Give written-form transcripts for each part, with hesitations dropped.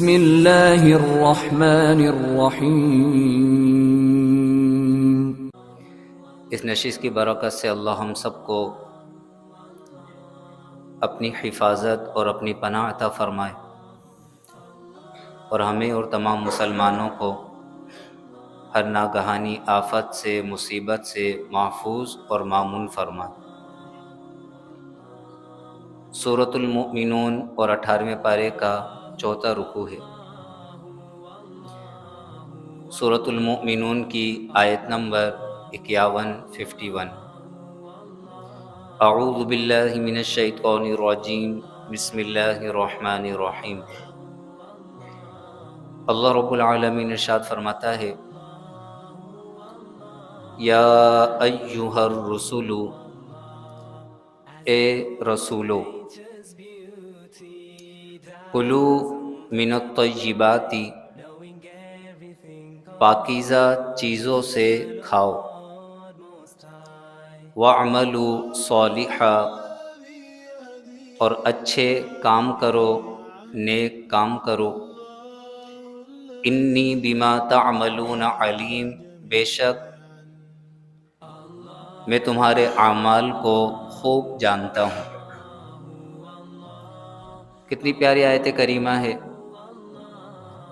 بسم اللہ الرحمن الرحیم۔ اس نشست کی برکت سے اللہ ہم سب کو اپنی حفاظت اور اپنی پناہ عطا فرمائے، اور ہمیں اور تمام مسلمانوں کو ہر ناگہانی آفت سے، مصیبت سے محفوظ اور مامون فرمائے۔ سورۃ المؤمنون اور 18ویں پارے کا چوتھا رکوع ہے۔ سورۃ المؤمنون کی آیت نمبر 51 اعوذ باللہ من الشیطان الرجیم بسم اللہ الرحمن الرحیم۔ اللہ رب العالمین ارشاد فرماتا ہے، یا ایہا الرسول، اے رسولو، کلوا من الطیبات، پاکیزہ چیزوں سے کھاؤ، وَاعْمَلُوا صَالِحًا، اور اچھے کام کرو، نیک کام کرو، انی بما تعملون علیم، بے شک میں تمہارے اعمال کو خوب جانتا ہوں۔ کتنی پیاری آیت کریمہ ہے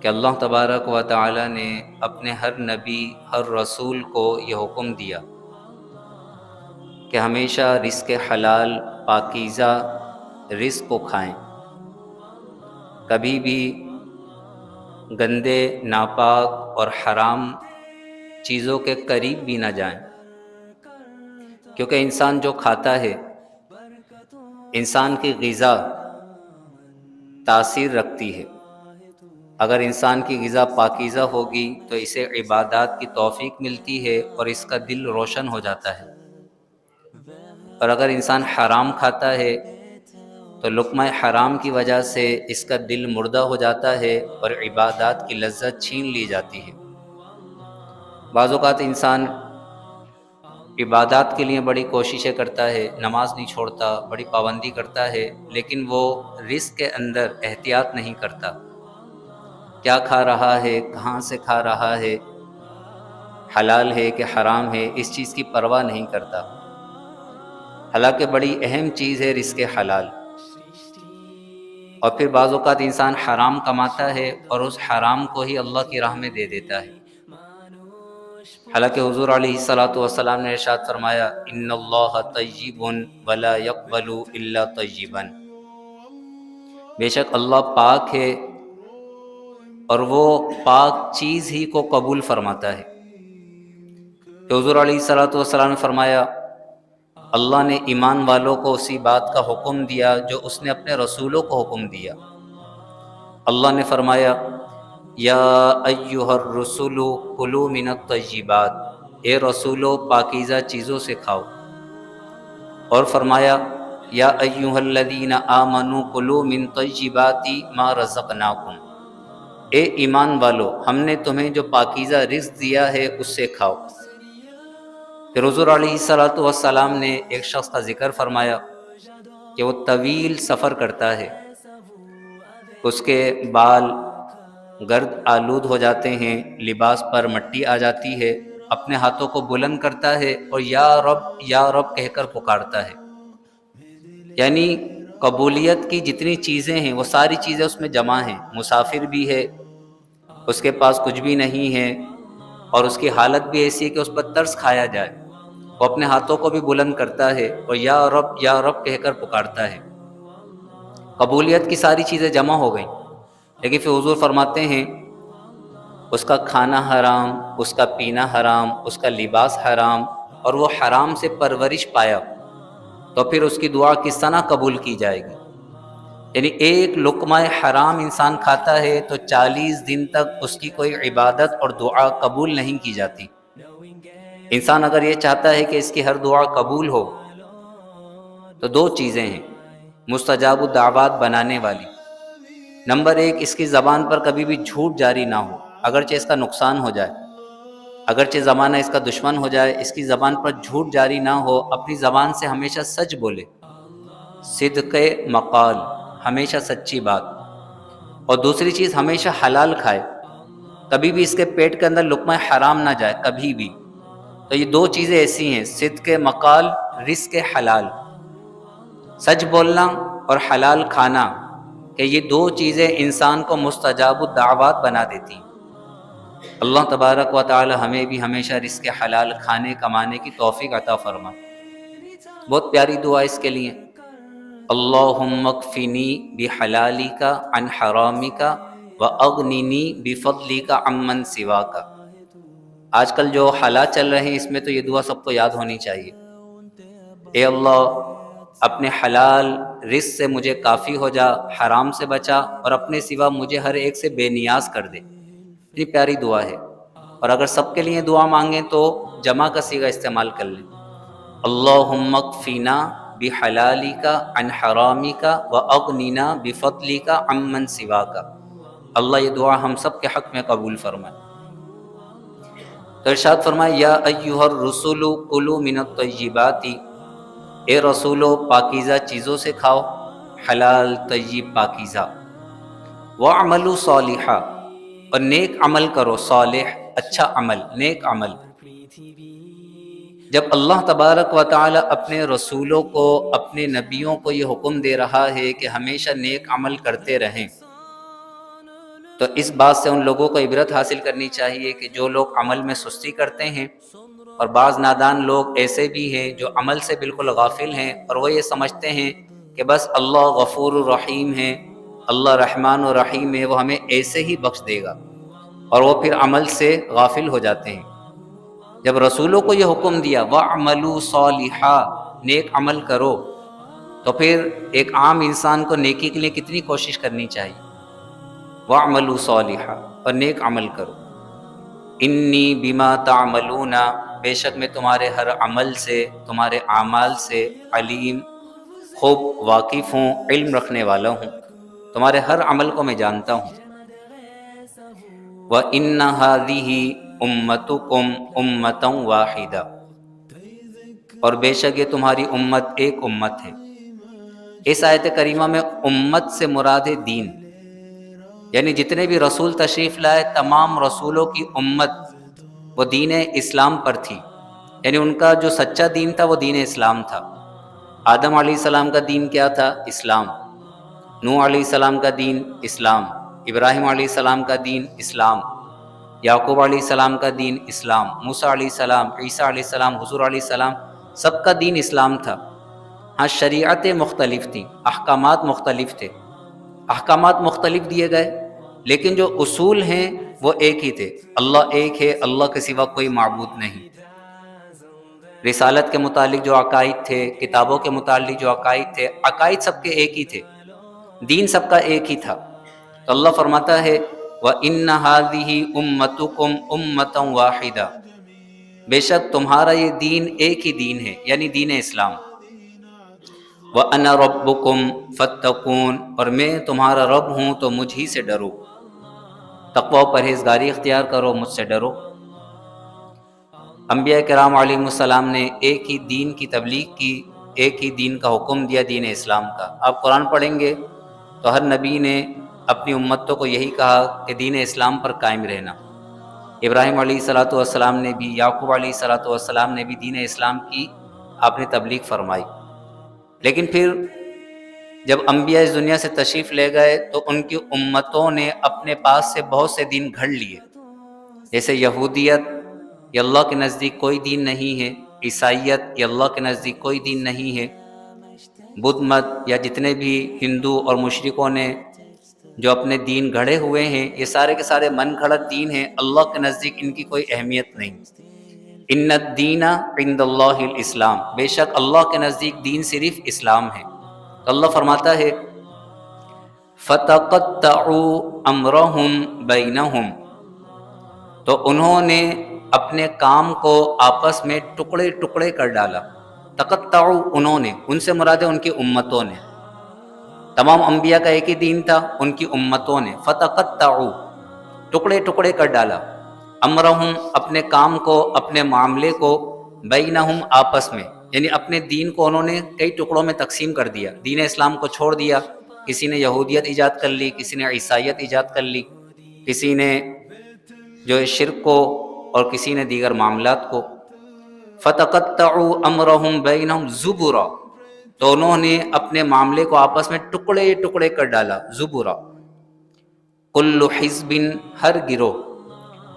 کہ اللہ تبارک و تعالی نے اپنے ہر نبی، ہر رسول کو یہ حکم دیا کہ ہمیشہ رزق حلال، پاکیزہ رزق کو کھائیں، کبھی بھی گندے، ناپاک اور حرام چیزوں کے قریب بھی نہ جائیں، کیونکہ انسان جو کھاتا ہے، انسان کی غذا تاثیر رکھتی ہے۔ اگر انسان کی غذا پاکیزہ ہوگی تو اسے عبادات کی توفیق ملتی ہے اور اس کا دل روشن ہو جاتا ہے، اور اگر انسان حرام کھاتا ہے تو لقمہ حرام کی وجہ سے اس کا دل مردہ ہو جاتا ہے اور عبادات کی لذت چھین لی جاتی ہے۔ بعض اوقات انسان عبادات کے لیے بڑی کوششیں کرتا ہے، نماز نہیں چھوڑتا، بڑی پابندی کرتا ہے، لیکن وہ رزق کے اندر احتیاط نہیں کرتا، کیا کھا رہا ہے، کہاں سے کھا رہا ہے، حلال ہے کہ حرام ہے، اس چیز کی پرواہ نہیں کرتا۔ حالانکہ بڑی اہم چیز ہے رزق حلال۔ اور پھر بعض اوقات انسان حرام کماتا ہے اور اس حرام کو ہی اللہ کی راہ میں دے دیتا ہے۔ حالانکہ حضور علیہ الصلوۃ نے ارشاد فرمایا، ان اللہ طیب ولا یقبل الا طیبا، بے شک اللہ پاک ہے اور وہ پاک چیز ہی کو قبول فرماتا ہے۔ کہ حضور علیہ الصلوۃ نے فرمایا، اللہ نے ایمان والوں کو اسی بات کا حکم دیا جو اس نے اپنے رسولوں کو حکم دیا۔ اللہ نے فرمایا، یا ایہا الرسول کلوا من الطیبات، اے رسولو پاکیزہ چیزوں سے کھاؤ، اور فرمایا، یا ایہا الذین آمنوا کلوا من طیبات ما رزقناکم، اے ایمان والو ہم نے تمہیں جو پاکیزہ رزق دیا ہے اس سے کھاؤ۔ پھر حضور علیہ السلام نے ایک شخص کا ذکر فرمایا کہ وہ طویل سفر کرتا ہے، اس کے بال گرد آلود ہو جاتے ہیں، لباس پر مٹی آ جاتی ہے، اپنے ہاتھوں کو بلند کرتا ہے اور یا رب یا رب کہہ کر پکارتا ہے۔ یعنی قبولیت کی جتنی چیزیں ہیں وہ ساری چیزیں اس میں جمع ہیں۔ مسافر بھی ہے، اس کے پاس کچھ بھی نہیں ہے، اور اس کی حالت بھی ایسی ہے کہ اس پر ترس کھایا جائے، وہ اپنے ہاتھوں کو بھی بلند کرتا ہے اور یا رب کہہ کر پکارتا ہے۔ قبولیت کی ساری چیزیں جمع ہو گئیں، لیکن پھر حضور فرماتے ہیں اس کا کھانا حرام، اس کا پینا حرام، اس کا لباس حرام، اور وہ حرام سے پرورش پایا، تو پھر اس کی دعا کس طرح قبول کی جائے گی؟ یعنی ایک لقمہ حرام انسان کھاتا ہے تو 40 دن تک اس کی کوئی عبادت اور دعا قبول نہیں کی جاتی۔ انسان اگر یہ چاہتا ہے کہ اس کی ہر دعا قبول ہو تو دو چیزیں ہیں مستجاب الدعوات بنانے والی۔ نمبر 1، اس کی زبان پر کبھی بھی جھوٹ جاری نہ ہو، اگرچہ اس کا نقصان ہو جائے، اگرچہ زمانہ اس کا دشمن ہو جائے، اس کی زبان پر جھوٹ جاری نہ ہو، اپنی زبان سے ہمیشہ سچ بولے، صدق مقال، ہمیشہ سچی بات۔ اور دوسری چیز ہمیشہ حلال کھائے، کبھی بھی اس کے پیٹ کے اندر لقمہ حرام نہ جائے کبھی بھی۔ تو یہ دو چیزیں ایسی ہیں، صدق مقال، رزق حلال، سچ بولنا اور حلال کھانا، کہ یہ دو چیزیں انسان کو مستجاب الدعوات بنا دیتی ہیں۔ اللہ تبارک و تعالی ہمیں بھی ہمیشہ رزق حلال کھانے کمانے کی توفیق عطا فرمائے۔ بہت پیاری دعا اس کے لیے، اللہم اکفنی بحلالک عن حرامک واغننی بفضلک عمن سواک۔ آج کل جو حالات چل رہے ہیں اس میں تو یہ دعا سب کو یاد ہونی چاہیے۔ اے اللہ اپنے حلال رزق سے مجھے کافی ہو جا، حرام سے بچا، اور اپنے سوا مجھے ہر ایک سے بے نیاز کر دے۔ اتنی پیاری دعا ہے، اور اگر سب کے لیے دعا مانگیں تو جمع کا صیغہ استعمال کر لیں، اللہم اکفینا بحلالک عن حرامک واغننا بفضلک عمن سواک۔ اللہ یہ دعا ہم سب کے حق میں قبول فرمائے۔ تو ارشاد فرمائے، یا ایھا الرسل کلوا من الطیبات، اے رسولو پاکیزہ چیزوں سے کھاؤ، حلال طیب پاکیزہ، وَاعْمَلُوا صَالِحًا، اور نیک عمل کرو، صالح اچھا عمل، نیک عمل۔ جب اللہ تبارک و تعالی اپنے رسولوں کو، اپنے نبیوں کو یہ حکم دے رہا ہے کہ ہمیشہ نیک عمل کرتے رہیں، تو اس بات سے ان لوگوں کو عبرت حاصل کرنی چاہیے کہ جو لوگ عمل میں سستی کرتے ہیں، اور بعض نادان لوگ ایسے بھی ہیں جو عمل سے بالکل غافل ہیں، اور وہ یہ سمجھتے ہیں کہ بس اللہ غفور الرحیم ہے، اللہ رحمان و رحیم ہے، وہ ہمیں ایسے ہی بخش دے گا، اور وہ پھر عمل سے غافل ہو جاتے ہیں۔ جب رسولوں کو یہ حکم دیا وَاعْمَلُوا صَالِحًا، نیک عمل کرو، تو پھر ایک عام انسان کو نیکی کے لیے کتنی کوشش کرنی چاہیے، وَاعْمَلُوا صَالِحًا، اور نیک عمل کرو۔ انی بما تعملون، بے شک میں تمہارے ہر عمل سے، تمہارے اعمال سے علیم، خوب واقف ہوں، علم رکھنے والا ہوں، تمہارے ہر عمل کو میں جانتا ہوں۔ وَإِنَّ هَذِهِ أُمَّتُكُمْ أُمَّةً وَاحِدَةً، اور بے شک یہ تمہاری امت ایک امت ہے۔ اس آیت کریمہ میں امت سے مراد ہے دین، یعنی جتنے بھی رسول تشریف لائے تمام رسولوں کی امت وہ دین اسلام پر تھی، یعنی ان کا جو سچا دین تھا وہ دین اسلام تھا۔ آدم علیہ السلام کا دین کیا تھا؟ اسلام۔ نوح علیہ السلام کا دین اسلام، ابراہیم علیہ السلام کا دین اسلام، یعقوب علیہ السلام کا دین اسلام، موسیٰ علیہ السلام، عیسیٰ علیہ السلام، حضور علیہ السلام، سب کا دین اسلام تھا۔ ہاں شریعتیں مختلف تھیں، احکامات مختلف تھے، احکامات مختلف دیے گئے، لیکن جو اصول ہیں وہ ایک ہی تھے، اللہ ایک ہے، اللہ کے سوا کوئی معبود نہیں۔ رسالت کے متعلق جو عقائد تھے، کتابوں کے متعلق جو عقائد تھے، عقائد سب کے ایک ہی تھے، دین سب کا ایک ہی تھا۔ تو اللہ فرماتا ہے وَإِنَّ هَذِهِ أُمَّتُكُمْ أُمَّةً وَاحِدَةً، بے شک تمہارا یہ دین ایک ہی دین ہے، یعنی دین اسلام۔ وَأَنَا رَبُّكُمْ فَاتَّقُونِ، اور میں تمہارا رب ہوں تو مجھ ہی سے ڈرو، تقوی و پرہیزگاری اختیار کرو، مجھ سے ڈرو۔ انبیاء کرام علیہم السلام نے ایک ہی دین کی تبلیغ کی، ایک ہی دین کا حکم دیا، دین اسلام کا۔ آپ قرآن پڑھیں گے تو ہر نبی نے اپنی امتوں کو یہی کہا کہ دین اسلام پر قائم رہنا۔ ابراہیم علیہ السلام نے بھی، یعقوب علیہ السلام نے بھی دین اسلام کی آپ نے تبلیغ فرمائی۔ لیکن پھر جب انبیاء اس دنیا سے تشریف لے گئے تو ان کی امتوں نے اپنے پاس سے بہت سے دین گھڑ لیے، جیسے یہودیت، یہ اللہ کے نزدیک کوئی دین نہیں ہے، عیسائیت، یہ اللہ کے نزدیک کوئی دین نہیں ہے، بدھ مت یا جتنے بھی ہندو اور مشرکوں نے جو اپنے دین گھڑے ہوئے ہیں، یہ سارے کے سارے من گھڑت دین ہیں، اللہ کے نزدیک ان کی کوئی اہمیت نہیں۔ ان الدین عند اللہ الاسلام، بے شک اللہ کے نزدیک دین صرف اسلام ہے۔ تو اللہ فرماتا ہے فَتَقَطَّعُوا أَمْرَهُمْ بَيْنَهُمْ، تو انہوں نے اپنے کام کو آپس میں ٹکڑے ٹکڑے کر ڈالا۔ تقطعوا، انہوں نے، ان سے مراد ہے ان کی امتوں نے، تمام انبیاء کا ایک ہی دین تھا، ان کی امتوں نے فتقطعوا، ٹکڑے ٹکڑے کر ڈالا، امرہم، اپنے کام کو، اپنے معاملے کو، بینہم، آپس میں، یعنی اپنے دین کو انہوں نے کئی ٹکڑوں میں تقسیم کر دیا، دین اسلام کو چھوڑ دیا، کسی نے یہودیت ایجاد کر لی، کسی نے عیسائیت ایجاد کر لی، کسی نے جو ہے شرک کو اور کسی نے دیگر معاملات کو۔ فَتَقَطَّعُوا أَمْرَهُمْ بَيْنَهُمْ زُبُرًا، تو انہوں نے اپنے معاملے کو آپس میں ٹکڑے ٹکڑے کر ڈالا، زبرا۔ کل حزب، ہر گروہ،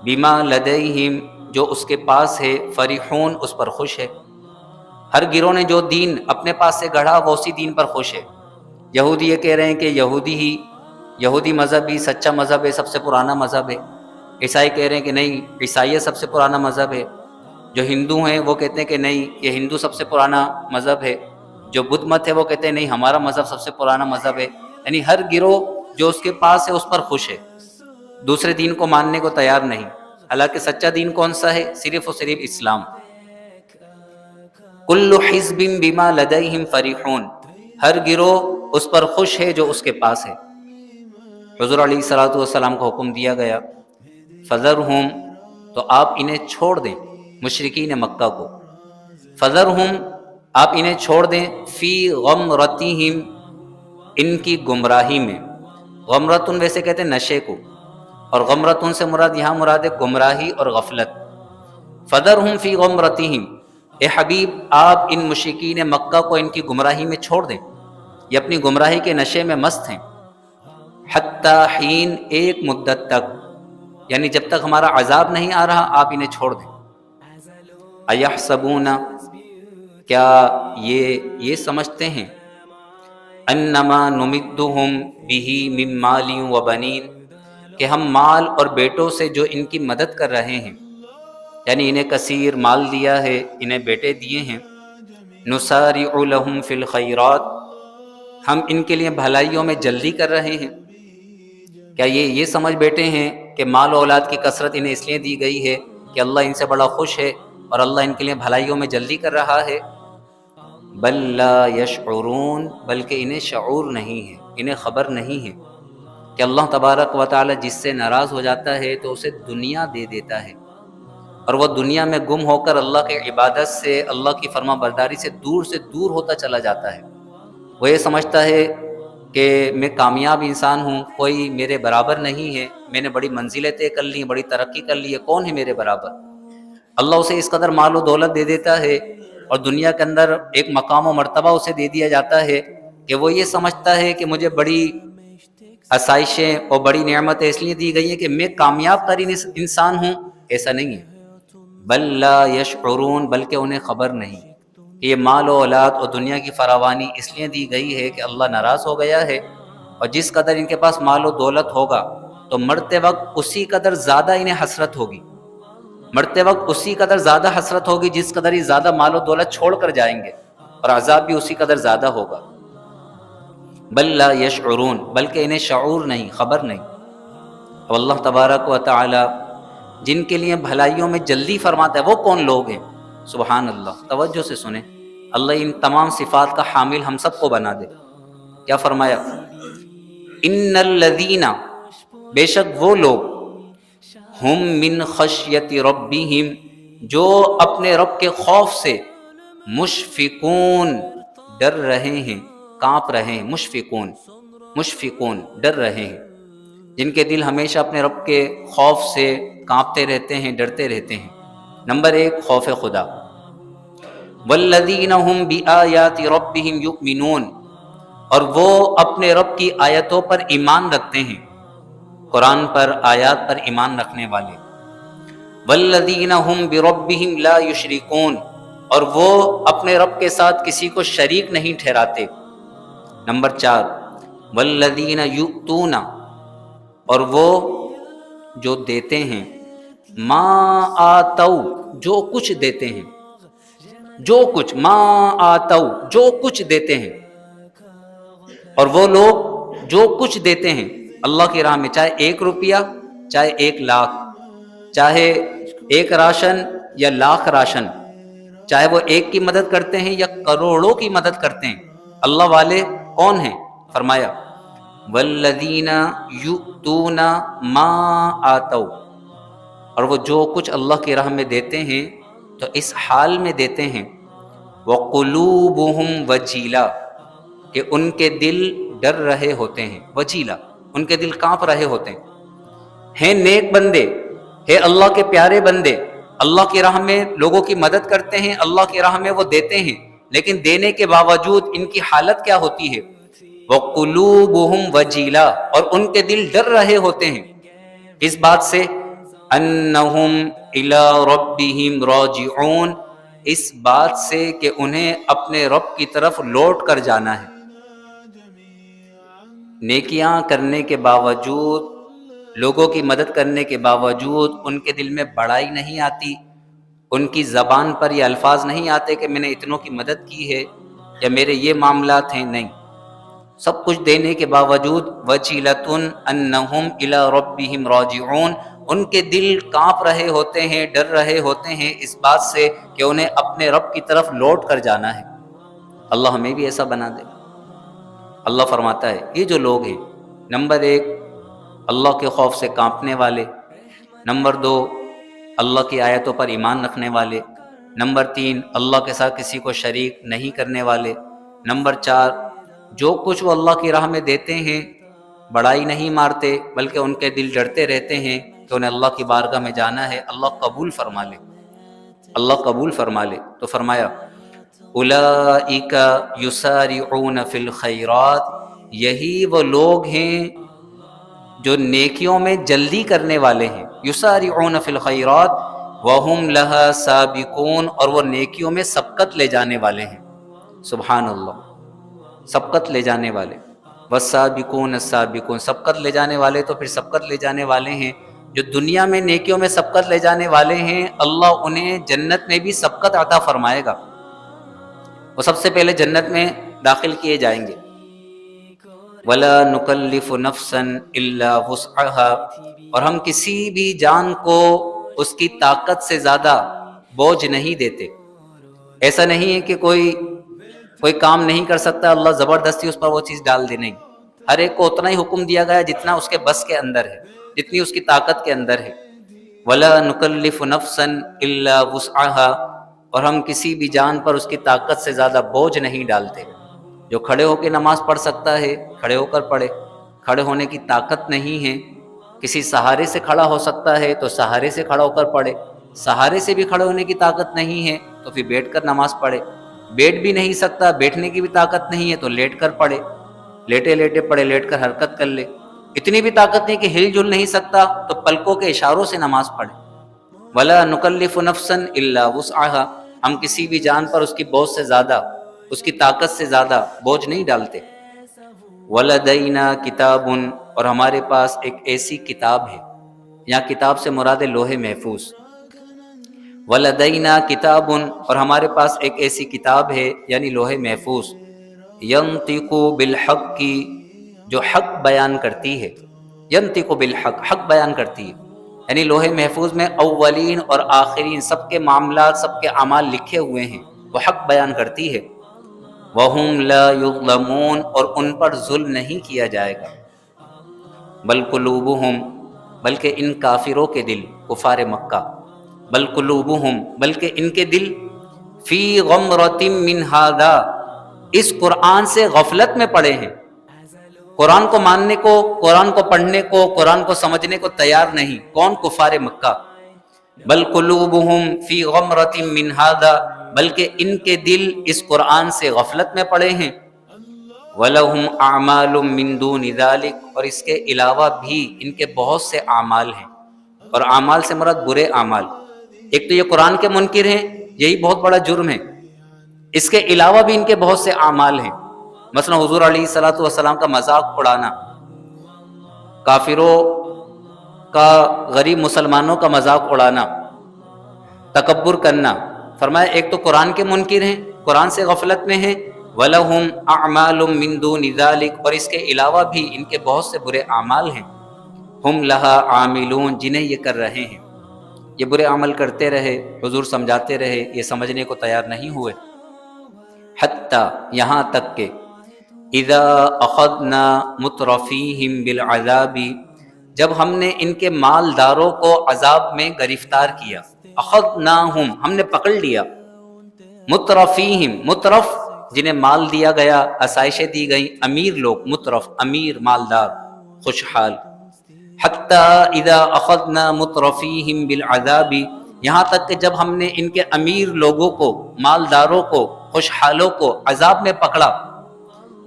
بما لدیہم، جو اس کے پاس ہے، فرحون، اس پر خوش ہے۔ ہر گروہ نے جو دین اپنے پاس سے گڑھا وہ اسی دین پر خوش ہے۔ یہودی یہ کہہ رہے ہیں کہ یہودی مذہب ہی سچا مذہب ہے، سب سے پرانا مذہب ہے۔ عیسائی کہہ رہے ہیں کہ نہیں، عیسائیت سب سے پرانا مذہب ہے۔ جو ہندو ہیں وہ کہتے ہیں کہ نہیں، یہ ہندو سب سے پرانا مذہب ہے۔ جو بدھ مت ہے وہ کہتے ہیں نہیں، ہمارا مذہب سب سے پرانا مذہب ہے۔ یعنی ہر گروہ جو اس کے پاس ہے اس پر خوش ہے، دوسرے دین کو ماننے کو تیار نہیں، حالانکہ سچا دین کون سا ہے؟ صرف اور صرف اسلام۔ کل حزب بما لدیہم فرحون، ہر گروہ اس پر خوش ہے جو اس کے پاس ہے۔ حضور علیہ الصلوۃ والسلام کو حکم دیا گیا فذرہم، تو آپ انہیں چھوڑ دیں، مشرکین مکہ کو، فذرہم، آپ انہیں چھوڑ دیں، فی غمرتہم، ان کی گمراہی میں۔ غمرتن ویسے کہتے ہیں نشے کو، اور غمرتن سے مراد یہاں مراد ہے گمراہی اور غفلت۔ فذرہم فی غمرتہم، اے حبیب آپ ان مشرکین مکہ کو ان کی گمراہی میں چھوڑ دیں، یہ اپنی گمراہی کے نشے میں مست ہیں۔ حتی حین، ایک مدت تک، یعنی جب تک ہمارا عذاب نہیں آ رہا آپ انہیں چھوڑ دیں۔ ایحسبون، کیا یہ سمجھتے ہیں، انما نمدہم بہ من مال و بنین، کہ ہم مال اور بیٹوں سے جو ان کی مدد کر رہے ہیں، یعنی انہیں کثیر مال دیا ہے، انہیں بیٹے دیے ہیں، نسارع لہم فی الخیرات، ہم ان کے لیے بھلائیوں میں جلدی کر رہے ہیں۔ کیا یہ سمجھ بیٹھے ہیں کہ مال و اولاد کی کثرت انہیں اس لیے دی گئی ہے کہ اللہ ان سے بڑا خوش ہے اور اللہ ان کے لیے بھلائیوں میں جلدی کر رہا ہے؟ بل لا یشعرون، بلکہ انہیں شعور نہیں ہے، انہیں خبر نہیں ہے کہ اللہ تبارک و تعالی جس سے ناراض ہو جاتا ہے تو اسے دنیا دے دیتا ہے، اور وہ دنیا میں گم ہو کر اللہ کے عبادت سے، اللہ کی فرما برداری سے دور ہوتا چلا جاتا ہے۔ وہ یہ سمجھتا ہے کہ میں کامیاب انسان ہوں، کوئی میرے برابر نہیں ہے، میں نے بڑی منزلیں طے کر لی ہیں، بڑی ترقی کر لی ہے، کون ہے میرے برابر؟ اللہ اسے اس قدر مال و دولت دے دیتا ہے اور دنیا کے اندر ایک مقام و مرتبہ اسے دے دیا جاتا ہے کہ وہ یہ سمجھتا ہے کہ مجھے بڑی آسائشیں اور بڑی نعمتیں اس لیے دی گئی ہیں کہ میں کامیاب ترین انسان ہوں۔ ایسا نہیں ہے۔ بل لا یشعرون، بلکہ انہیں خبر نہیں کہ یہ مال و اولاد اور دنیا کی فراوانی اس لیے دی گئی ہے کہ اللہ ناراض ہو گیا ہے، اور جس قدر ان کے پاس مال و دولت ہوگا تو مرتے وقت اسی قدر زیادہ انہیں حسرت ہوگی، مرتے وقت اسی قدر زیادہ حسرت ہوگی جس قدر یہ زیادہ مال و دولت چھوڑ کر جائیں گے، اور عذاب بھی اسی قدر زیادہ ہوگا۔ بل لا یشعرون، بلکہ انہیں شعور نہیں، خبر نہیں۔ اور اللہ تبارک و تعالی جن کے لیے بھلائیوں میں جلدی فرماتا ہے وہ کون لوگ ہیں؟ سبحان اللہ، توجہ سے سنیں، اللہ ان تمام صفات کا حامل ہم سب کو بنا دے۔ کیا فرمایا؟ ان الذین، بے شک وہ لوگ، ہم من خشیت ربہم، جو اپنے رب کے خوف سے، مشفقون، ڈر رہے ہیں، کانپ رہے ہیں، مشفقون ڈر رہے ہیں، جن کے دل ہمیشہ اپنے رب کے خوف سے کانپتے رہتے ہیں، ڈرتے رہتے ہیں۔ نمبر 1 خوف خدا۔ والذین هم بآیات ربہم یؤمنون، اور وہ اپنے رب کی آیتوں پر ایمان رکھتے ہیں، قرآن پر، آیات پر ایمان رکھنے والے۔ والذین هم بربہم لا یشرکون، اور وہ اپنے رب کے ساتھ کسی کو شریک نہیں ٹھہراتے۔ نمبر 4 والذین یؤتون، اور وہ جو دیتے ہیں، ما آتو، جو کچھ دیتے ہیں، جو کچھ، ما آتو، جو کچھ دیتے ہیں، اور وہ لوگ جو کچھ دیتے ہیں اللہ کی راہ میں، چاہے 1 روپیہ، چاہے 1 لاکھ، چاہے 1 راشن یا لاکھ راشن، چاہے وہ 1 کی مدد کرتے ہیں یا کروڑوں کی مدد کرتے ہیں، اللہ والے کون ہیں؟ فرمایا والذین یؤتون ما آتوا، اور وہ جو کچھ اللہ کی راہ میں دیتے ہیں تو اس حال میں دیتے ہیں، وقلوبہم وجیلہ، کہ ان کے دل ڈر رہے ہوتے ہیں، وجیلا ان کے دل کانپ رہے ہوتے ہیں نیک بندے، ہے اللہ کے پیارے بندے، اللہ کی راہ میں لوگوں کی مدد کرتے ہیں، اللہ کی راہ میں وہ دیتے ہیں، لیکن دینے کے باوجود ان کی حالت کیا ہوتی ہے؟ وَقُلُوبُهُمْ وَجِيلًا، اور ان کے دل ڈر رہے ہوتے ہیں اس بات سے، أَنَّهُمْ إِلَىٰ رَبِّهِمْ رَاجِعُونَ، اس بات سے کہ انہیں اپنے رب کی طرف لوٹ کر جانا ہے۔ نیکیاں کرنے کے باوجود، لوگوں کی مدد کرنے کے باوجود ان کے دل میں بڑائی نہیں آتی، ان کی زبان پر یہ الفاظ نہیں آتے کہ میں نے اتنوں کی مدد کی ہے یا میرے یہ معاملات ہیں، نہیں، سب کچھ دینے کے باوجود وَجِلَةٌ أَنَّهُمْ إِلَىٰ رَبِّهِمْ رَاجِعُونَ، ان کے دل کانپ رہے ہوتے ہیں، ڈر رہے ہوتے ہیں اس بات سے کہ انہیں اپنے رب کی طرف لوٹ کر جانا ہے۔ اللہ ہمیں بھی ایسا بنا دے۔ اللہ فرماتا ہے یہ جو لوگ ہیں، نمبر 1 اللہ کے خوف سے کانپنے والے، نمبر 2 اللہ کی آیتوں پر ایمان رکھنے والے، نمبر 3 اللہ کے ساتھ کسی کو شریک نہیں کرنے والے، نمبر 4 جو کچھ وہ اللہ کی راہ میں دیتے ہیں بڑائی نہیں مارتے، بلکہ ان کے دل ڈرتے رہتے ہیں کہ انہیں اللہ کی بارگاہ میں جانا ہے، اللہ قبول فرما لے، اللہ قبول فرما لے۔ تو فرمایا اولئک یسارعون فی الخیرات، یہی وہ لوگ ہیں جو نیکیوں میں جلدی کرنے والے ہیں، یسارعون فی الخیرات وہم لہا سابقون، اور وہ نیکیوں میں سبقت لے جانے والے ہیں۔ سبحان اللہ، سبقت لے جانے والے، والسابقون السابقون، سبقت لے جانے والے تو پھر سبقت لے جانے والے ہیں جو دنیا میں نیکیوں میں سبقت لے جانے والے ہیں، اللہ انہیں جنت میں بھی سبقت عطا فرمائے گا، وہ سب سے پہلے جنت میں داخل کیے جائیں گے۔ وَلَا نُكَلِّفُ نَفْسًا إِلَّا وُسْعَهَا، اور ہم کسی بھی جان کو اس کی طاقت سے زیادہ بوجھ نہیں دیتے۔ ایسا نہیں ہے کہ کوئی کام نہیں کر سکتا، اللہ زبردستی اس پر وہ چیز ڈال دے، نہیں، ہر ایک کو اتنا ہی حکم دیا گیا جتنا اس کے بس کے اندر ہے، جتنی اس کی طاقت کے اندر ہے۔ وَلَا نُكَلِّفُ نَفْسًا إِلَّا وُسْعَهَا، اور ہم کسی بھی جان پر اس کی طاقت سے زیادہ بوجھ نہیں ڈالتے۔ جو کھڑے ہو کے نماز پڑھ سکتا ہے کھڑے ہو کر پڑھے، کھڑے ہونے کی طاقت نہیں ہے، کسی سہارے سے کھڑا ہو سکتا ہے تو سہارے سے کھڑا ہو کر پڑھے، سہارے سے بھی کھڑے ہونے کی طاقت نہیں ہے تو پھر بیٹھ کر نماز پڑھے، بیٹھ بھی نہیں سکتا، بیٹھنے کی بھی طاقت نہیں ہے تو لیٹ کر پڑھے، لیٹے لیٹے پڑھے، لیٹ کر حرکت کر لے، اتنی بھی طاقت نہیں کہ ہل جل نہیں سکتا تو پلکوں کے اشاروں سے نماز پڑھے۔ وَلَا نُكَلِّفُ نَفْسًا إِلَّا وُسْعَهَا، ہم کسی بھی جان پر اس کی بوجھ سے زیادہ، اس کی طاقت سے زیادہ بوجھ نہیں ڈالتے۔ وَلَدَيْنَا كِتَابٌ، اور ہمارے پاس ایک ایسی کتاب ہے، یہاں کتاب سے مراد لوح محفوظ۔ وَلَدَيْنَا كِتَابٌ، اور ہمارے پاس ایک ایسی کتاب ہے یعنی لوح محفوظ، يَنطِقُ بِالْحَقِّ، جو حق بیان کرتی ہے، يَنطِقُ بِالْحَقِّ، حق بیان کرتی ہے، یعنی لوح محفوظ میں اولین اور آخرین سب کے معاملات، سب کے اعمال لکھے ہوئے ہیں، وہ حق بیان کرتی ہے۔ وَهُمْ لَا يُظْلَمُونَ، اور ان پر ظلم نہیں کیا جائے گا۔ بل قلوبہم، بلکہ ان کافروں کے دل، کفار مکہ، بل قلوبہم، بلکہ ان کے دل، فی غمرۃ من ھذا، اس قرآن سے غفلت میں پڑے ہیں، قرآن کو ماننے کو، قرآن کو پڑھنے کو، قرآن کو سمجھنے کو تیار نہیں۔ کون؟ کفار مکہ۔ بل قلوبہم فی غمرۃ من ھذا، بلکہ ان کے دل اس قرآن سے غفلت میں پڑے ہیں۔ وَلَهُمْ أَعْمَالٌ مِّن دُونِ ذَلِكَ، اور اس کے علاوہ بھی ان کے بہت سے اعمال ہیں، اور اعمال سے مراد برے اعمال۔ ایک تو یہ قرآن کے منکر ہیں، یہی بہت بڑا جرم ہے، اس کے علاوہ بھی ان کے بہت سے اعمال ہیں، مثلا حضور علیہ الصلوۃ والسلام کا مذاق اڑانا، کافروں کا، غریب مسلمانوں کا مذاق اڑانا، تکبر کرنا۔ فرمایا ایک تو قرآن کے منکر ہیں، قرآن سے غفلت میں ہیں، وَلَهُمْ أَعْمَالٌ مِّن دُونِ ذَلِكَ، اور اس کے علاوہ بھی ان کے بہت سے برے اعمال ہیں، ہم لَهَا عَامِلُونَ، جنہیں یہ کر رہے ہیں، یہ برے عمل کرتے رہے، حضور سمجھاتے رہے، یہ سمجھنے کو تیار نہیں ہوئے۔ حتیٰ، یہاں تک کہ اِذَا أَخَذْنَا مُتْرَفِيهِمْ بِالْعَذَابِ، جب ہم نے ان کے مالداروں کو عذاب میں گرفتار کیا، اخذناہم، ہم نے پکڑ لیا، مترفیہم، مترف جنہیں مال دیا گیا، آسائشیں دی گئیں، امیر لوگ، مترف، امیر، مالدار، خوشحال. حتی اذا اخذنا مترفیہم بالعذاب، یہاں تک کہ جب ہم نے ان کے امیر لوگوں کو، مالداروں کو، خوشحالوں کو عذاب میں پکڑا،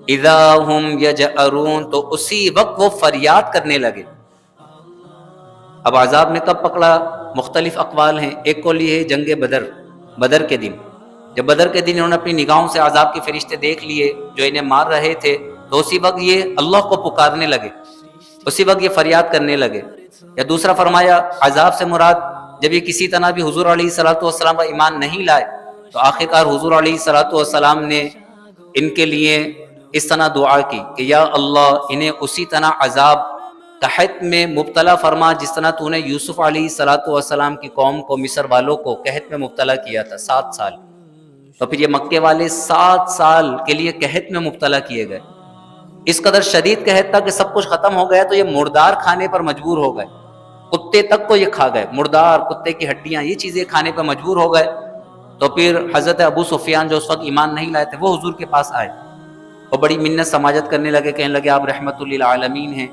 اذا ہم یجأرون، تو اسی وقت وہ فریاد کرنے لگے. اب عذاب نے کب پکڑا؟ مختلف اقوال ہیں. ایک قول یہ ہے جنگ بدر کے دن، جب بدر کے دن انہوں نے اپنی نگاہوں سے عذاب کے فرشتے دیکھ لیے جو انہیں مار رہے تھے، تو اسی وقت یہ اللہ کو پکارنے لگے، اسی وقت یہ فریاد کرنے لگے. یا دوسرا فرمایا عذاب سے مراد جب یہ کسی طرح بھی حضور علیہ الصلوۃ والسلام کا ایمان نہیں لائے، تو آخرکار حضور علیہ الصلوۃ والسلام نے ان کے لیے اس طرح دعا کی کہ یا اللہ انہیں اسی طرح عذاب قحط میں مبتلا فرما جس طرح تو نے یوسف علیہ الصلوۃ والسلام کی قوم کو، مصر والوں کو قحط میں مبتلا کیا تھا 7 سال. تو پھر یہ مکے والے 7 سال کے لیے قحط میں مبتلا کیے گئے. اس قدر شدید قحط تھا کہ سب کچھ ختم ہو گیا تو یہ مردار کھانے پر مجبور ہو گئے. کتے تک کو یہ کھا گئے، مردار، کتے کی ہڈیاں، یہ چیزیں کھانے پر مجبور ہو گئے. تو پھر حضرت ابو سفیان جو اس وقت ایمان نہیں لائے تھے، وہ حضور کے پاس آئے اور بڑی منت سماجت کرنے لگے، کہنے لگے آپ رحمت للعالمین ہیں،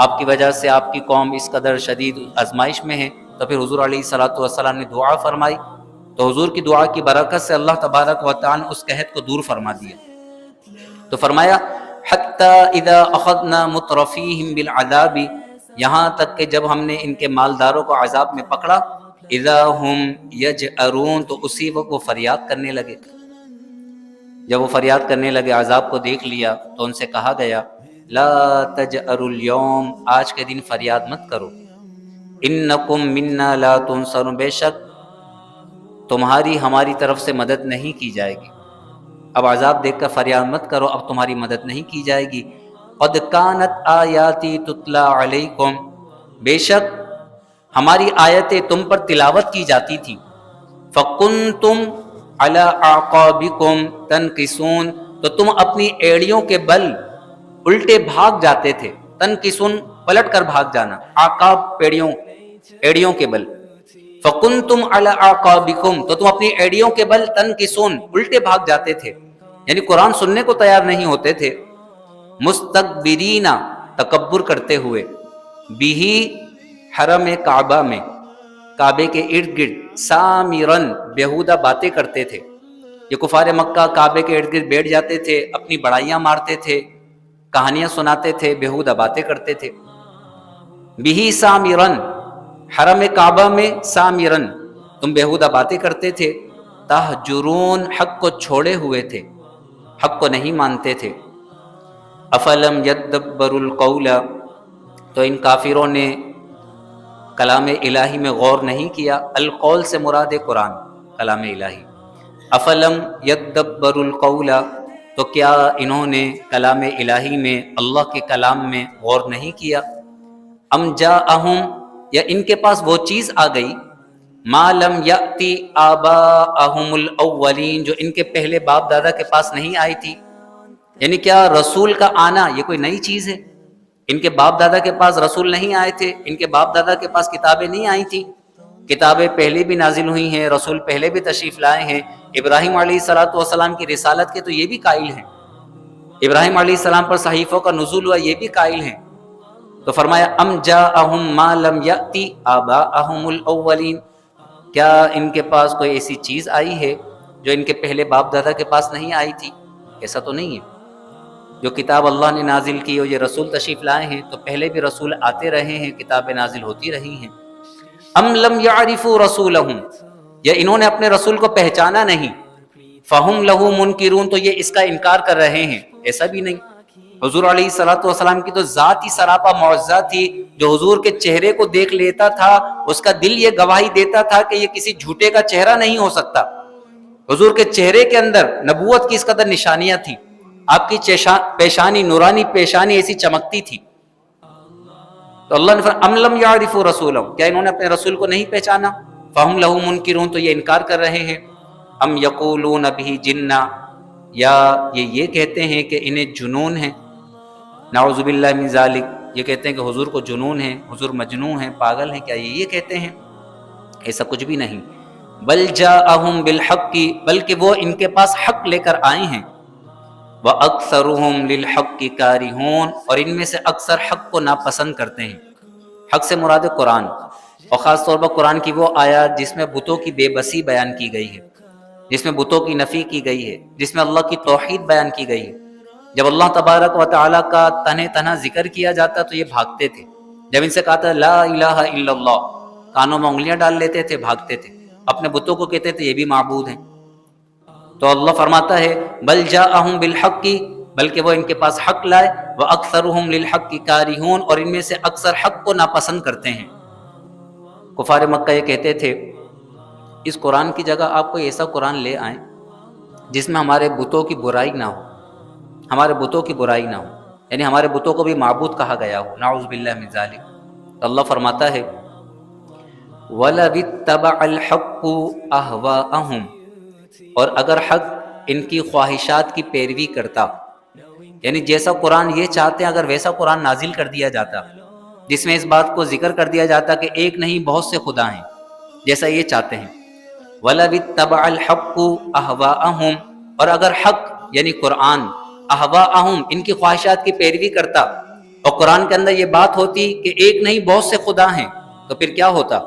آپ کی وجہ سے آپ کی قوم اس قدر شدید آزمائش میں ہے. تو پھر حضور علیہ الصلوۃ والسلام نے دعا فرمائی، تو حضور کی دعا کی برکت سے اللہ تبارک و تعالی نے اس قحط کو دور فرما دیا. تو فرمایا حتی اذا اخذنا مترفیہم بالعذاب، یہاں تک کہ جب ہم نے ان کے مالداروں کو عذاب میں پکڑا، اذا ہم یجأرون، تو اسی وقت وہ فریاد کرنے لگے. جب وہ فریاد کرنے لگے، عذاب کو دیکھ لیا، تو ان سے کہا گیا لا تجأروا اليوم، آج کے دن فریاد مت کرو، انکم منا لا تنصرون، بے شک تمہاری ہماری طرف سے مدد نہیں کی جائے گی. اب عذاب دیکھ کر فریاد مت کرو، اب تمہاری مدد نہیں کی جائے گی. قد کانت آیاتی تتلا علیکم، بے شک ہماری آیتیں تم پر تلاوت کی جاتی تھی. فکنتم علی اعقابکم تنکسون، تو تم اپنی ایڑیوں کے بل الٹے بھاگ جاتے تھے. تنکسون پلٹ کر بھاگ جانا، اعقاب ایڑیوں کے بل. فکنتم علی اعقابکم، تو تم اپنی ایڑیوں کے بل تنکسون الٹے بھاگ جاتے تھے، یعنی قرآن سننے کو تیار نہیں ہوتے تھے. مستکبرین، تکبر کرتے ہوئے، بھی حرم کعبہ میں، کعبے کے ارد گرد، سامرن، بیہودہ باتیں کرتے تھے. یہ کفار مکہ کعبے کے ارد گرد بیٹھ جاتے تھے، اپنی بڑائیاں مارتے تھے، کہانیاں سناتے تھے، بیہودہ باتیں کرتے تھے. بھی سامرن، حرم کعبہ میں، سامرن، تم بیہودہ باتیں کرتے تھے. تہجرون، حق کو چھوڑے ہوئے تھے، حق کو نہیں مانتے تھے. افلم یدبروا القول، تو ان کافروں نے کلام الہی میں غور نہیں کیا. القول سے مراد قرآن، کلام الہی. افلم یدبروا القول، تو کیا انہوں نے کلام الہی میں، اللہ کے کلام میں غور نہیں کیا. ام جاءہم، یا ان کے پاس وہ چیز آ گئی، ما لم یأتی آباءہم الاولین، جو ان کے پہلے باپ دادا کے پاس نہیں آئی تھی. یعنی کیا رسول کا آنا یہ کوئی نئی چیز ہے؟ ان کے باپ دادا کے پاس رسول نہیں آئے تھے، ان کے باپ دادا کے پاس کتابیں نہیں آئی تھیں. کتابیں پہلے بھی نازل ہوئی ہیں، رسول پہلے بھی تشریف لائے ہیں. ابراہیم علیہ الصلوۃ والسلام کی رسالت کے تو یہ بھی قائل ہیں، ابراہیم علیہ السلام پر صحیفوں کا نزول ہوا، یہ بھی قائل ہیں. تو فرمایا ام جاءہم ما لم یأتی آباءہم الاولین، کیا ان کے پاس کوئی ایسی چیز آئی ہے جو ان کے پہلے باپ دادا کے پاس نہیں آئی تھی؟ ایسا تو نہیں ہے. جو کتاب اللہ نے نازل کی اور یہ رسول تشریف لائے ہیں، تو پہلے بھی رسول آتے رہے ہیں، کتابیں نازل ہوتی رہی ہیں. ام لم یعرفوا رسولہم، یا انہوں نے اپنے رسول کو پہچانا نہیں. فہم لہ منکرون، تو یہ اس کا انکار کر رہے ہیں. ایسا بھی نہیں. حضور علیہ الصلوۃ والسلام کی تو ذات ہی سراپا معجزہ تھی. جو حضور کے چہرے کو دیکھ لیتا تھا، اس کا دل یہ گواہی دیتا تھا کہ یہ کسی جھوٹے کا چہرہ نہیں ہو سکتا. حضور کے چہرے کے اندر نبوت کی اس قدر نشانیاں تھیں. آپ کی پیشانی، نورانی پیشانی ایسی چمکتی تھی. تو اللہ نے فرمایا ام لم یعرفوا رسولہم، کیا انہوں نے اپنے رسول کو نہیں پہچانا. فہم لہ منکرون، تو یہ انکار کر رہے ہیں. ام یقولون بہ جنہ، یا یہ کہتے ہیں کہ انہیں جنون ہے. نعوذ باللہ من ذالک، یہ کہتے ہیں کہ حضور کو جنون ہے، حضور مجنون ہیں، پاگل ہیں. کیا یہ کہتے ہیں؟ ایسا کچھ بھی نہیں. بل جاءہم بالحق، بلکہ وہ ان کے پاس حق لے کر آئے ہیں. وَأَكْثَرُهُمْ لِلْحَقِّ كَارِهُونَ، اور ان میں سے اکثر حق کو ناپسند کرتے ہیں۔ حق سے مراد قرآن، اور خاص طور پر قرآن کی وہ آیات جس میں بتوں کی بے بسی بیان کی گئی ہے، جس میں بتوں کی نفی کی گئی ہے، جس میں اللہ کی توحید بیان کی گئی ہے۔ جب اللہ تبارک و تعالیٰ کا تنہا ذکر کیا جاتا تو یہ بھاگتے تھے۔ جب ان سے کہا تھا لا الہ الا اللہ، کانوں میں انگلیاں ڈال لیتے تھے، بھاگتے تھے، اپنے بتوں کو کہتے تھے یہ بھی معبود ہیں۔ تو اللہ فرماتا ہے بل جاءہم بالحق، بلکہ وہ ان کے پاس حق لائے، وَأَكْثَرُهُمْ لِلْحَقِّ كَارِهُونَ، اور ان میں سے اکثر حق کو ناپسند کرتے ہیں۔ کفار مکہ یہ کہتے تھے اس قرآن کی جگہ آپ کوئی ایسا قرآن لے آئیں جس میں ہمارے بتوں کی برائی نہ ہو، ہمارے بتوں کی برائی نہ ہو، یعنی ہمارے بتوں کو بھی معبود کہا گیا ہو، نعوذ باللہ من ذالک۔ تو اللہ فرماتا ہے وَلَوِ اتَّبَعَ الْحَقُّ أَهْوَاءَهُمْ، اور اگر حق ان کی خواہشات کی پیروی کرتا، یعنی جیسا قرآن یہ چاہتے ہیں اگر ویسا قرآن نازل کر دیا جاتا جس میں اس بات کو ذکر کر دیا جاتا کہ ایک نہیں بہت سے خدا ہیں جیسا یہ چاہتے ہیں، وَلَوِ اتَّبَعَ الْحَقُّ أَهْوَاءَهُمْ، اور اگر حق یعنی قرآن أَهْوَاءَهُمْ ان کی خواہشات کی پیروی کرتا اور قرآن کے اندر یہ بات ہوتی کہ ایک نہیں بہت سے خدا ہیں، تو پھر کیا ہوتا؟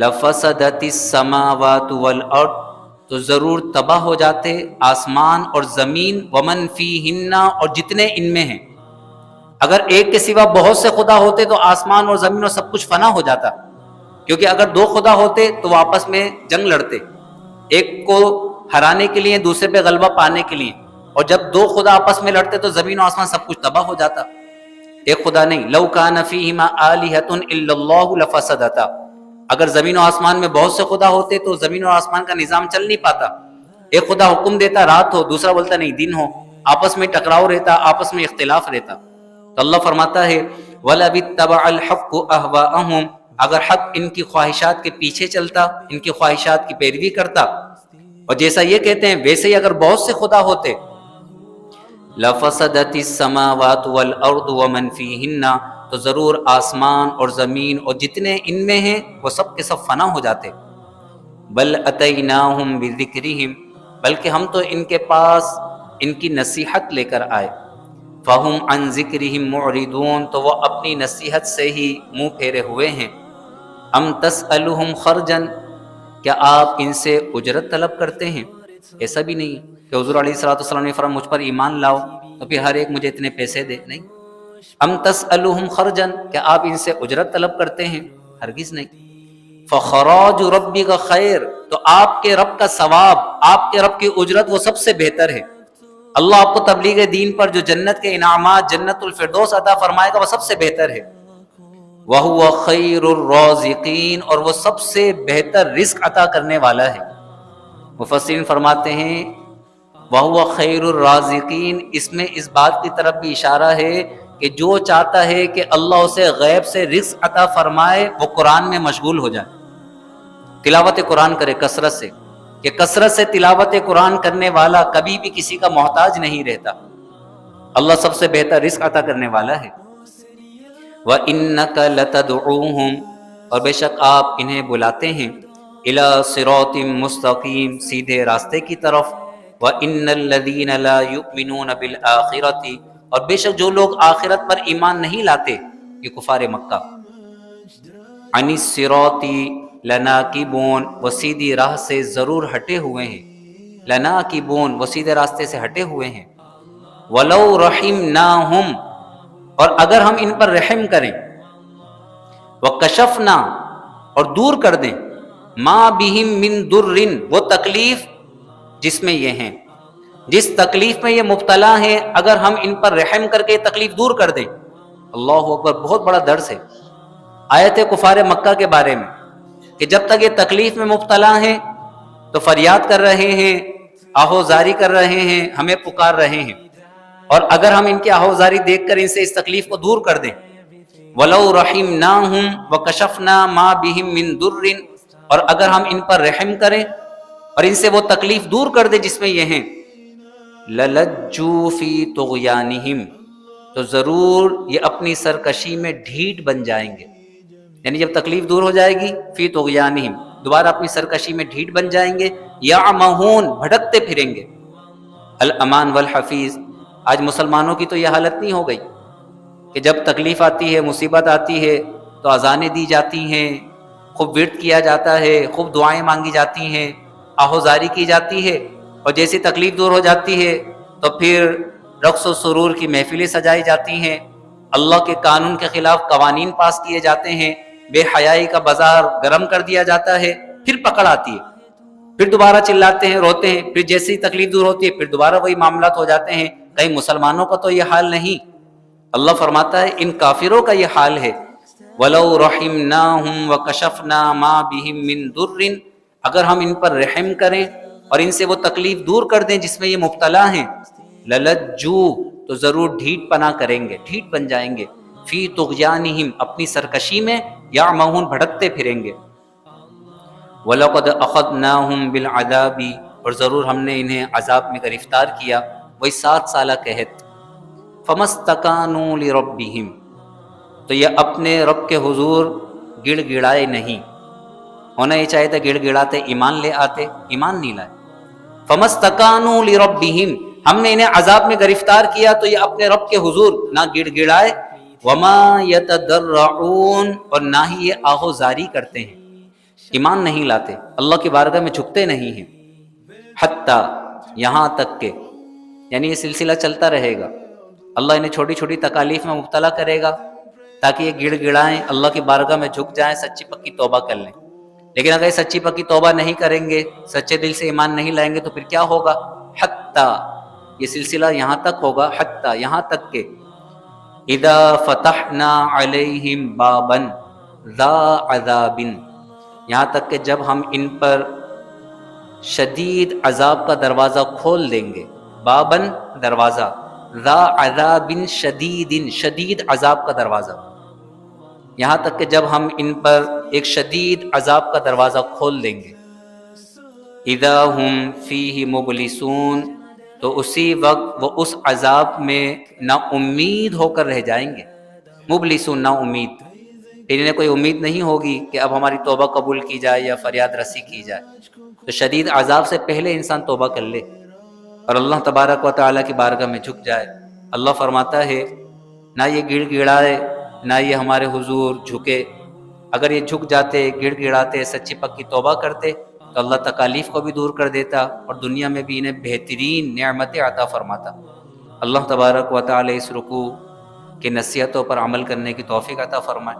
لَفَسَدَتِ السَّمَاوَاتُ وَالْأَرْضُ، تو ضرور تباہ ہو جاتے آسمان اور زمین، وَمَن فِيهِنَّ، اور جتنے ان میں ہیں۔ اگر ایک کے سوا بہت سے خدا ہوتے تو آسمان اور زمین اور سب کچھ فنا ہو جاتا، کیونکہ اگر دو خدا ہوتے تو وہ آپس میں جنگ لڑتے، ایک کو ہرانے کے لیے دوسرے پہ غلبہ پانے کے لیے، اور جب دو خدا آپس میں لڑتے تو زمین و آسمان سب کچھ تباہ ہو جاتا۔ ایک خدا نہیں، لَوْ كَانَ فِيهِمَا آلِهَةٌ إِلَّا اللَّهُ لَفَسَدَتَا، اگر زمین و آسمان میں بہت سے خدا ہوتے تو زمین اور آسمان کا نظام چل نہیں پاتا۔ ایک خدا حکم دیتا رات ہو، دوسرا بولتا نہیں دن ہو، آپس میں ٹکراؤ رہتا، آپس میں اختلاف رہتا۔ تو اللہ فرماتا ہے وَلَوِ اتَّبَعَ الْحَقُّ أَهْوَاءَهُمْ، اگر حق ان کی خواہشات کے پیچھے چلتا، ان کی خواہشات کی پیروی کرتا، اور جیسا یہ کہتے ہیں ویسے ہی اگر بہت سے خدا ہوتے، لَفَسَدَتِ السَّمَاوَاتُ وَالْأَرْضُ وَمَن فِيهِنَّ، تو ضرور آسمان اور زمین اور جتنے ان میں ہیں وہ سب کے سب فنا ہو جاتے۔ بل اتیناہم بذکرہم، بلکہ ہم تو ان کے پاس ان کی نصیحت لے کر آئے، فہم عن ذکرہم معرضون، تو وہ اپنی نصیحت سے ہی منہ پھیرے ہوئے ہیں۔ ام تسألہم خرجا، کیا آپ ان سے اجرت طلب کرتے ہیں؟ ایسا بھی نہیں کہ حضور علیہ الصلوۃ والسلام نے فرمایا مجھ پر ایمان لاؤ تو پھر ہر ایک مجھے اتنے پیسے دے، نہیں۔ ام تسألہم خرجا، کیا آپ ان سے اجرت طلب کرتے ہیں؟ ہرگز نہیں۔ فخراج ربک خیر، تو آپ کے رب کا ثواب، آپ کے رب کی اجرت وہ سب سے بہتر ہے۔ اللہ آپ کو تبلیغ دین پر جو جنت کے انعامات، جنت الفردوس عطا فرمائے گا وہ سب سے بہتر ہے۔ وَهُوَ خَيْرُ الرَّازِقِينَ، اور وہ سب سے بہتر رزق عطا کرنے والا ہے۔ مفسرین فرماتے ہیں وَهُوَ خَيْرُ الرَّازِقِينَ، اس میں اس بات کی طرف بھی اشارہ ہے کہ جو چاہتا ہے کہ اللہ اسے غیب سے رزق عطا فرمائے وہ قرآن میں مشغول ہو جائے، تلاوت قرآن کرے کثرت سے، کہ کثرت سے تلاوت قرآن کرنے والا کبھی بھی کسی کا محتاج نہیں رہتا۔ اللہ سب سے بہتر رزق عطا کرنے والا ہے۔ وَإِنَّكَ لَتَدْعُوهُمْ، اور بے شک آپ انہیں بلاتے ہیں، إِلَى صِرَاطٍ مستقیم، سیدھے راستے کی طرف۔ وَإِنَّ الَّذِينَ لَا يُؤْمِنُونَ بِالْآخِرَةِ، اور بے شک جو لوگ آخرت پر ایمان نہیں لاتے، یہ کفار مکہ، عَنِ الصِّرَاطِ لَنَاكِبُونَ، وہ سیدھی راہ سے ضرور ہٹے ہوئے ہیں، لَنَاكِبُونَ، وہ سیدھے راستے سے ہٹے ہوئے ہیں۔ وَلَوْ رَحِمْنَاهُمْ، اور اگر ہم ان پر رحم کریں، وَكَشَفْنَا، اور دور کر دیں، مَا بِهِم مِّن دُرٍ، وہ تکلیف جس میں یہ ہیں، جس تکلیف میں یہ مبتلا ہیں، اگر ہم ان پر رحم کر کے تکلیف دور کر دیں۔ اللہ اکبر، بہت بڑا درس ہے آیت کفار مکہ کے بارے میں، کہ جب تک یہ تکلیف میں مبتلا ہیں تو فریاد کر رہے ہیں، آہوزاری کر رہے ہیں، ہمیں پکار رہے ہیں، اور اگر ہم ان کی آہوزاری دیکھ کر ان سے اس تکلیف کو دور کر دیں، وَلَوْ رَحِمْنَاهُمْ وَكَشَفْنَا مَا بِهِم مِّن دُرٍ، اور اگر ہم ان پر رحم کریں اور ان سے وہ تکلیف دور کر دیں جس میں یہ ہیں، لَلَجُّوا فِي طُغْيَانِهِمْ، تو ضرور یہ اپنی سرکشی میں ڈھیٹ بن جائیں گے، یعنی جب تکلیف دور ہو جائے گی، فی طغیانہم، دوبارہ اپنی سرکشی میں ڈھیٹ بن جائیں گے، یعمہون، بھٹکتے پھریں گے۔ الامان والحفیظ. آج مسلمانوں کی تو یہ حالت نہیں ہو گئی کہ جب تکلیف آتی ہے، مصیبت آتی ہے تو اذانیں دی جاتی ہیں، خوب ورد کیا جاتا ہے، خوب دعائیں مانگی جاتی ہیں، آہوزاری کی جاتی ہے، اور جیسی تکلیف دور ہو جاتی ہے تو پھر رقص و سرور کی محفلیں سجائی جاتی ہیں، اللہ کے قانون کے خلاف قوانین پاس کیے جاتے ہیں، بے حیائی کا بازار گرم کر دیا جاتا ہے، پھر پکڑ آتی ہے، پھر دوبارہ چلاتے ہیں، روتے ہیں، پھر جیسی تکلیف دور ہوتی ہے پھر دوبارہ وہی معاملات ہو جاتے ہیں. کہیں مسلمانوں کا تو یہ حال نہیں. اللہ فرماتا ہے ان کافروں کا یہ حال ہے. وَلَوْ رَحِمْنَاهُمْ وَكَشَفْنَا مَا بِهِمْ مِنْ دُرٍّ، اگر ہم ان پر رحم کریں اور ان سے وہ تکلیف دور کر دیں جس میں یہ مبتلا ہیں، لَلَجُّوا، تو ضرور ڈھیٹ پنا کریں گے، ڈھیٹ بن جائیں گے، فِي طُغْيَانِهِمْ، اپنی سرکشی میں، يَعْمَهُونَ، بھٹکتے پھریں گے. وَلَقَدْ أَخَذْنَاهُمْ بِالْعَذَابِ، اور ضرور ہم نے انہیں عذاب میں گرفتار کیا، وہی 7 سالہ قحط. فَمَا اسْتَكَانُوا لِرَبِّهِمْ، تو یہ اپنے رب کے حضور گڑ گڑائے نہیں. ہونا یہ چاہیے تھا گڑ گڑاتے ایمان لے آتے، ایمان نہیں لائے. فَمَا اسْتَكَانُوا لِرَبِّهِمْ، ہم نے انہیں عذاب میں گرفتار کیا تو یہ اپنے رب کے حضور نہ گڑ گڑائے. وَمَا يَتَضَرَّعُونَ، اور نہ ہی یہ آہوزاری کرتے ہیں، ایمان نہیں لاتے، اللہ کی بارگاہ میں جھکتے نہیں ہیں. حتیٰ، یہاں تک کہ، یعنی یہ سلسلہ چلتا رہے گا، اللہ انہیں چھوٹی چھوٹی تکالیف میں مبتلا کرے گا تاکہ یہ گڑ گڑائیں، اللہ کی بارگاہ میں جھک جائیں، سچی پکی توبہ کر لیں. لیکن اگر یہ سچی پکی توبہ نہیں کریں گے، سچے دل سے ایمان نہیں لائیں گے تو پھر کیا ہوگا؟ حتیٰ، یہ سلسلہ یہاں تک ہوگا، حتیٰ، یہاں تک کہ اذا فتحنا علیہم بابا ذا عذاب، یہاں تک کہ جب ہم ان پر شدید عذاب کا دروازہ کھول دیں گے. بابن، دروازہ، ذا عذاب شدید، شدید عذاب کا دروازہ، یہاں تک کہ جب ہم ان پر ایک شدید عذاب کا دروازہ کھول دیں گے. اذا ہم فیہ مبلسون، تو اسی وقت وہ اس عذاب میں نا امید ہو کر رہ جائیں گے. مبلسون، نا امید، پھر انہیں کوئی امید نہیں ہوگی کہ اب ہماری توبہ قبول کی جائے یا فریاد رسی کی جائے. تو شدید عذاب سے پہلے انسان توبہ کر لے اور اللہ تبارک و تعالیٰ کی بارگاہ میں جھک جائے. اللہ فرماتا ہے نہ یہ گڑ گڑائے، نہ یہ ہمارے حضور جھکے. اگر یہ جھک جاتے، گڑ گڑاتے، سچی پکی توبہ کرتے تو اللہ تکالیف کو بھی دور کر دیتا اور دنیا میں بھی انہیں بہترین نعمتیں عطا فرماتا. اللہ تبارک و تعالیٰ اس رکوع کی نصیحتوں پر عمل کرنے کی توفیق عطا فرمائے.